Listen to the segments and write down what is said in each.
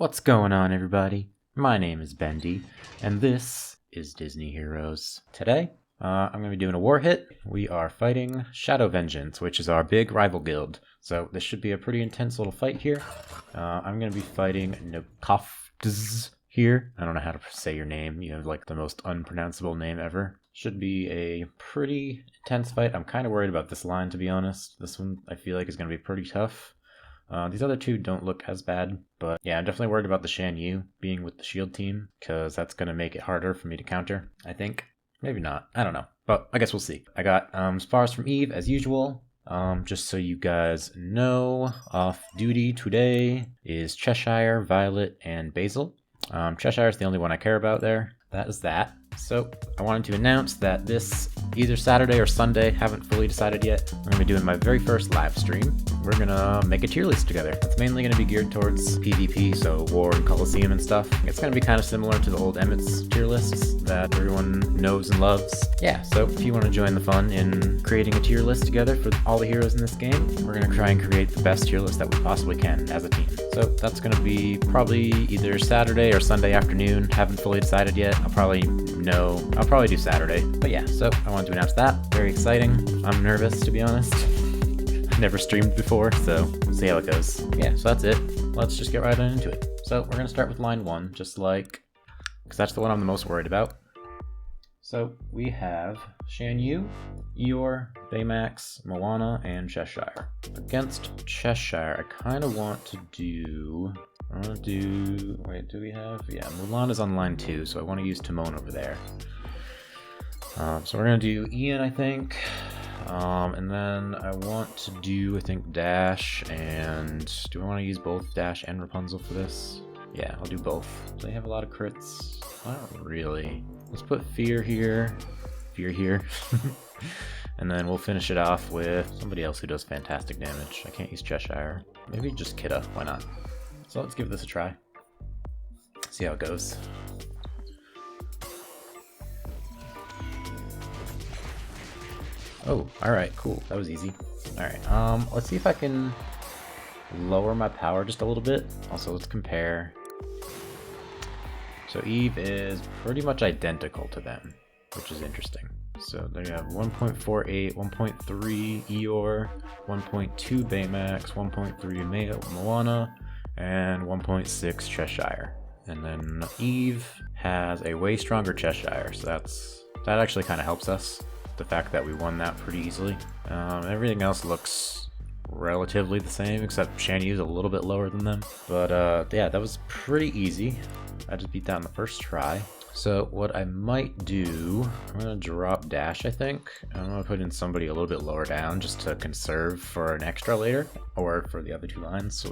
What's going on, everybody? My name is Bendy, and this is Disney Heroes. Today, I'm going to be doing a war hit. We are fighting Shadow Vengeance, which is our big rival guild. So this should be a pretty intense little fight here. I'm going to be fighting Nokofdz here. I don't know how to say your name. You have like the most unpronounceable name ever. Should be a pretty intense fight. I'm kind of worried about this line, to be honest. This one I feel like is going to be pretty tough. These other two don't look as bad, but yeah, I'm definitely worried about the Shan Yu being with the shield team, because that's going to make it harder for me to counter, I think. Maybe not. I don't know, but I guess we'll see. I got spars from Eve, as usual. Just so you guys know, off duty today is Cheshire, Violet, and Basil. Cheshire is the only one I care about there. That is that. So I wanted to announce that this either Saturday or Sunday, haven't fully decided yet, I'm going to be doing my very first live stream. We're going to make a tier list together. It's mainly going to be geared towards PvP, so War and Coliseum and stuff. It's going to be kind of similar to the old Emmett's tier lists that everyone knows and loves. Yeah, so if you want to join the fun in creating a tier list together for all the heroes in this game, we're going to try and create the best tier list that we possibly can as a team. So that's going to be probably either Saturday or Sunday afternoon. Haven't fully decided yet. I'll probably do Saturday. But yeah, so I wanted to announce that. Very exciting. I'm nervous, to be honest. I've never streamed before, so we'll see how it goes. Yeah, so that's it. Let's just get right on into it. So we're going to start with line 1, just like, because that's the one I'm the most worried about. So we have Shan Yu, Eeyore, Baymax, Moana, and Cheshire. Against Cheshire, I kind of want to do... wait, do we have? Yeah, Mulan is on line 2, so I want to use Timon over there. So we're going to do Ian, I think. And then I want to do, I think, Dash, and do I want to use both Dash and Rapunzel for this? Yeah, I'll do both. Do they have a lot of crits? Not really. Let's put Fear here. Fear here. And then we'll finish it off with somebody else who does fantastic damage. I can't use Cheshire. Maybe just Kidda. Why not? So let's give this a try. See how it goes. Oh, alright, cool. That was easy. Alright, let's see if I can lower my power just a little bit. Also, let's compare. So Eve is pretty much identical to them, which is interesting. So they have 1.48, 1.3 Eeyore, 1.2 Baymax, 1.3 Moana, and 1.6 Cheshire. And then Eve has a way stronger Cheshire, so that actually kind of helps us. The fact that we won that pretty easily. Everything else looks relatively the same, except Shan Yu's a little bit lower than them. But yeah, that was pretty easy. I just beat that on the first try. So what I might do, I'm gonna drop Dash, I think. I'm gonna put in somebody a little bit lower down just to conserve for an extra later, or for the other two lines,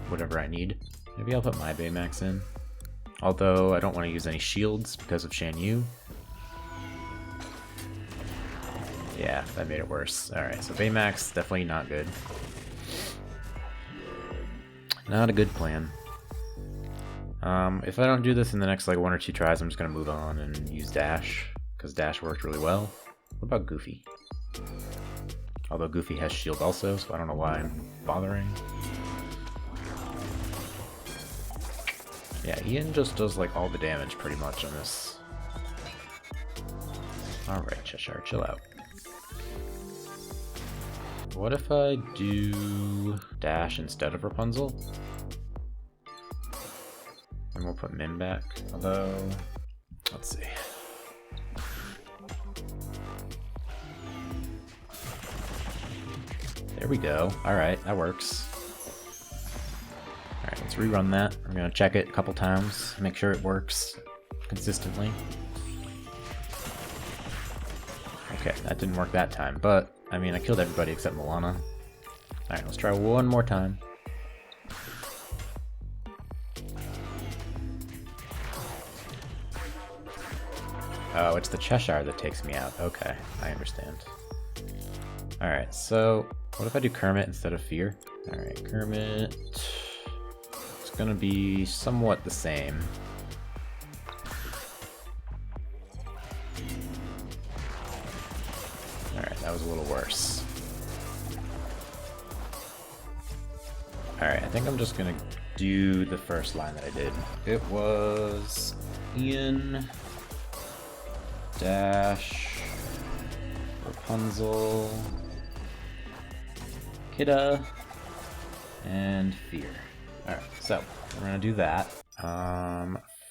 whatever I need. Maybe I'll put my Baymax in. Although I don't want to use any shields because of Shan Yu. Yeah, that made it worse. Alright, so Baymax, definitely not good. Not a good plan. If I don't do this in the next like 1 or 2 tries, I'm just going to move on and use Dash, because Dash worked really well. What about Goofy? Although Goofy has shield also, so I don't know why I'm bothering. Yeah, Ian just does like all the damage pretty much on this. Alright, Cheshire, chill out. What if I do Dash instead of Rapunzel? And we'll put Min back. Although, let's see. There we go. Alright, that works. Alright, let's rerun that. I'm going to check it a couple times, make sure it works consistently. Okay, that didn't work that time, but I mean, I killed everybody except Moana. Alright, let's try one more time. Oh, it's the Cheshire that takes me out. Okay, I understand. Alright, so what if I do Kermit instead of Fear? Alright, Kermit. It's gonna be somewhat the same. Alright, that was a little worse. Alright, I think I'm just gonna do the first line that I did. It was Ian dash Rapunzel Kidda and Fear. Alright, so we're gonna do that.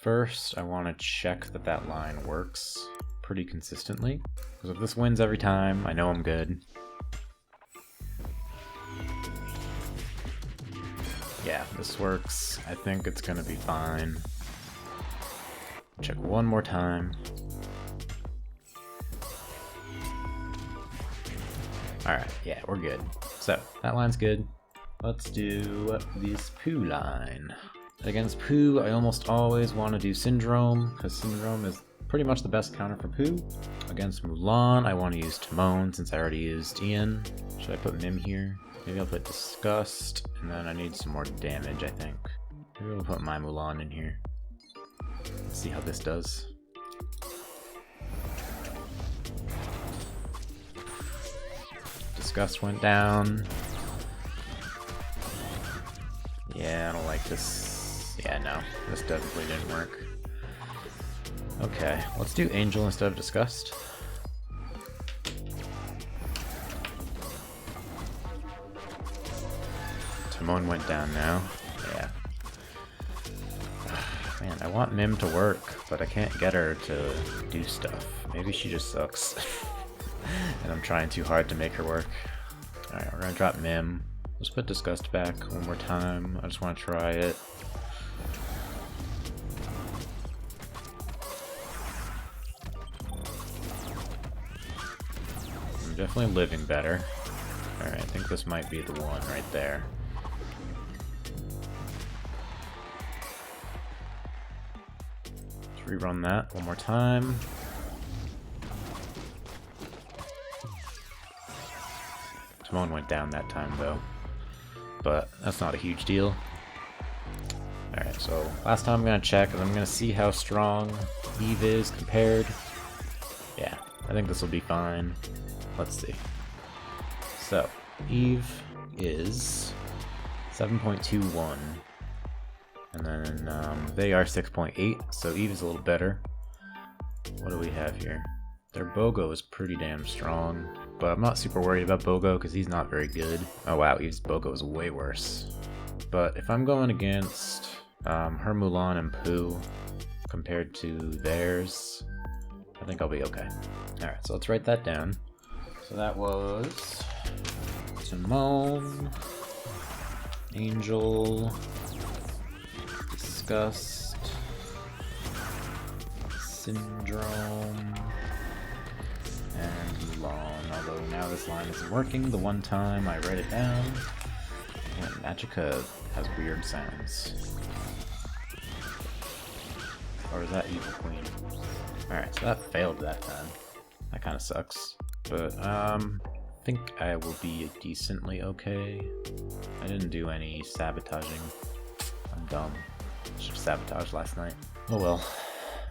First I want to check that that line works pretty consistently, because if this wins every time, I know I'm good. Yeah, this works. I think it's gonna be fine. Check one more time. Alright, yeah, we're good. So, that line's good. Let's do this Pooh line. Against Pooh, I almost always want to do Syndrome, because Syndrome is pretty much the best counter for Pooh. Against Mulan, I want to use Timon, since I already used Ian. Should I put Mim here? Maybe I'll put Disgust, and then I need some more damage, I think. Maybe we'll put my Mulan in here. Let's see how this does. Disgust went down. Yeah, I don't like this. Yeah, no, this definitely didn't work. Okay, let's do Angel instead of Disgust. Timon went down now. Yeah. Man, I want Mim to work, but I can't get her to do stuff. Maybe she just sucks. And I'm trying too hard to make her work. Alright, we're gonna drop Mim. Let's put Disgust back one more time. I just want to try it. I'm definitely living better. Alright, I think this might be the one right there. Let's rerun that one more time. Timon went down that time though, but that's not a huge deal. Alright, so last time I'm going to check, and I'm going to see how strong Eve is compared. Yeah, I think this will be fine. Let's see. So, Eve is 7.21, and then they are 6.8, so Eve is a little better. What do we have here? Their BOGO is pretty damn strong, but I'm not super worried about BOGO because he's not very good. Oh wow, Eve's BOGO is way worse. But if I'm going against her Mulan and Pooh compared to theirs, I think I'll be okay. Alright, so let's write that down. So that was Timon, Angel, Disgust, Syndrome, and Mulan. Although now this line isn't working, the one time I write it down, and Magica has weird sounds. Or is that Evil Queen? Alright, so that failed that time. That kind of sucks. But, I think I will be decently okay. I didn't do any sabotaging. I'm dumb. Should have sabotaged last night. Oh well.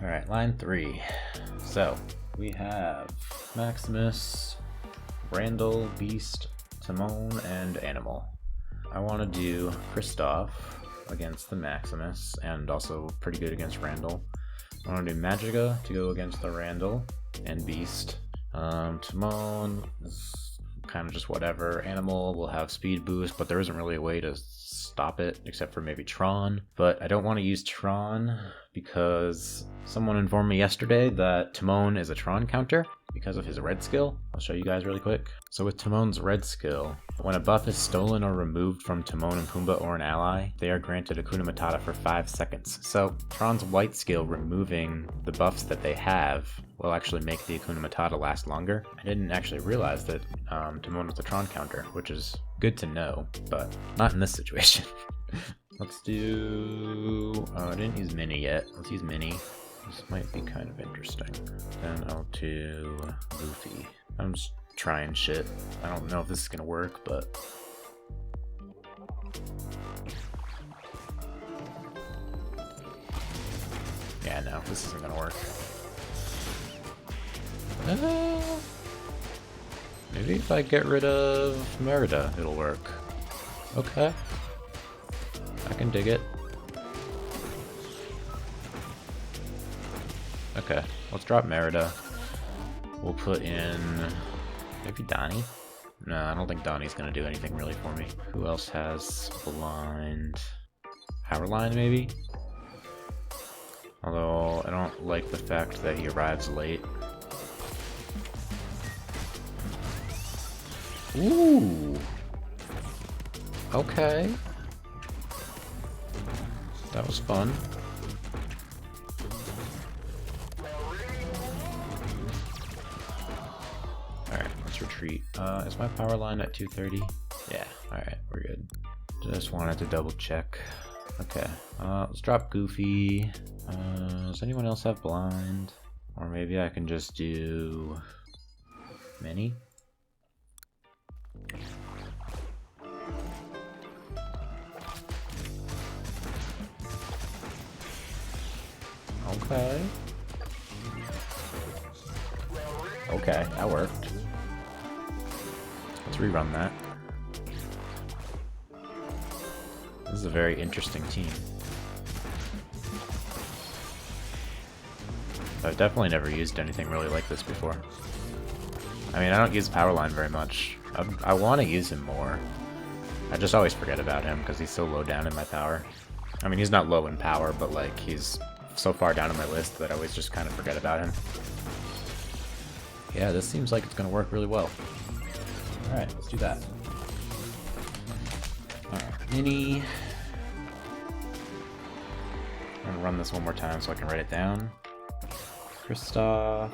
Alright, line 3. So, we have Maximus, Randall, Beast, Timon, and Animal. I want to do Kristoff against the Maximus, and also pretty good against Randall. I want to do Magica to go against the Randall and Beast. Timon is kind of just whatever. Animal will have speed boost, but there isn't really a way to stop it except for maybe Tron. But I don't want to use Tron because someone informed me yesterday that Timon is a Tron counter because of his red skill. I'll show you guys really quick. So with Timon's red skill, when a buff is stolen or removed from Timon and Pumbaa or an ally, they are granted Hakuna Matata for 5 seconds. So Tron's white skill removing the buffs that they have will actually make the Hakuna Matata last longer. I didn't actually realize that Timon was a Tron counter, which is good to know, but not in this situation. Let's do... I didn't use Mini yet. Let's use Mini. This might be kind of interesting. Then I'll do Goofy. I'm just trying shit. I don't know if this is gonna work, but... yeah, no, this isn't gonna work. Maybe if I get rid of Merida, it'll work. Okay. I can dig it. Okay, let's drop Merida. We'll put in maybe Donnie. No, I don't think Donnie's gonna do anything really for me. Who else has blind? Powerline maybe? Although I don't like the fact that he arrives late. Ooh. Okay. That was fun. Alright, let's retreat. Is my power line at 230? Yeah, alright, we're good. Just wanted to double check. Okay, let's drop Goofy. Does anyone else have blind? Or maybe I can just do Mini? Okay. Okay, that worked. Let's rerun that. This is a very interesting team. I've definitely never used anything really like this before. I mean, I don't use Powerline very much. I want to use him more. I just always forget about him because he's so low down in my power. I mean, he's not low in power, but like he's so far down on my list that I always just kind of forget about him. Yeah, this seems like it's going to work really well. Alright, let's do that. Alright, Mini. I'm going to run this one more time so I can write it down. Kristoff.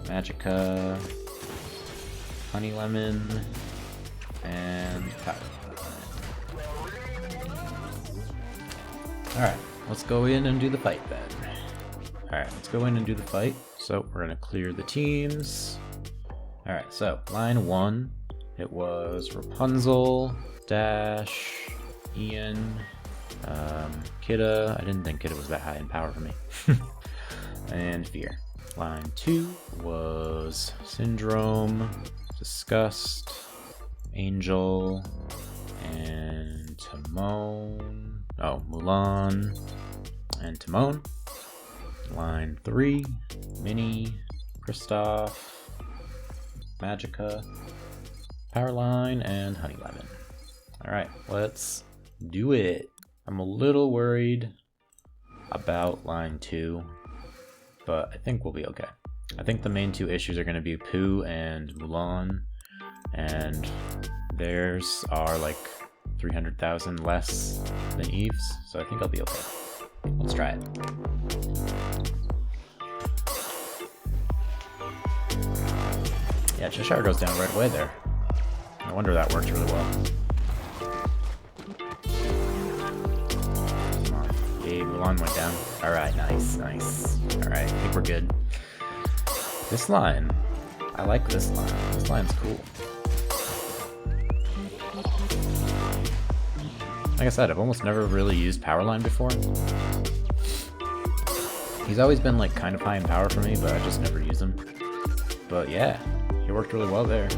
Magica. Honey Lemon. And Powerline. Alright, let's go in and do the fight then. Alright, let's go in and do the fight. So we're going to clear the teams. Alright, so line 1, it was Rapunzel, Dash, Ian, Kidda. I didn't think Kidda was that high in power for me. And Fear. Line 2 was Syndrome, Disgust, Angel, and Timon. Oh, Mulan and Timon. Line 3, Mini, Kristoff, Magica, Powerline, and Honey Lemon. Alright, let's do it. I'm a little worried about line 2, but I think we'll be okay. I think the main 2 issues are going to be Pooh and Mulan, and theirs are like 300,000 less than Eve's, so I think I'll be okay. Let's try it. Yeah, Cheshire goes down right away there. No wonder that worked really well. Come on. Hey, Mulan went down. Alright, nice, nice. Alright, I think we're good. This line. I like this line. This line's cool. Like I said, I've almost never really used Powerline before. He's always been like kind of high in power for me, but I just never use him. But yeah, he worked really well there.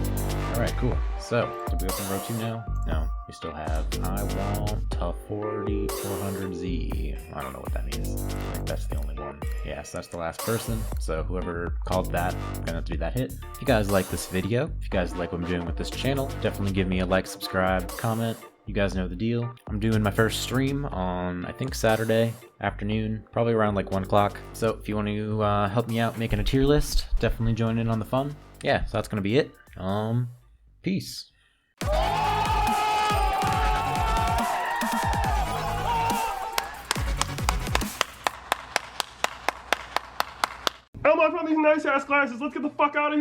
Alright, cool. So, did we open row 2 now? No, we still have I want a 4400Z. I don't know what that means. I think that's the only one. Yes, that's the last person. So whoever called that, gonna have to do that hit. If you guys like this video, if you guys like what I'm doing with this channel, definitely give me a like, subscribe, comment. You guys know the deal. I'm doing my first stream on, I think, Saturday afternoon, probably around like 1 o'clock. So if you want to help me out making a tier list, definitely join in on the fun. Yeah, so that's gonna be it. Peace. I'm from these nice ass glasses. Let's get the fuck out of here.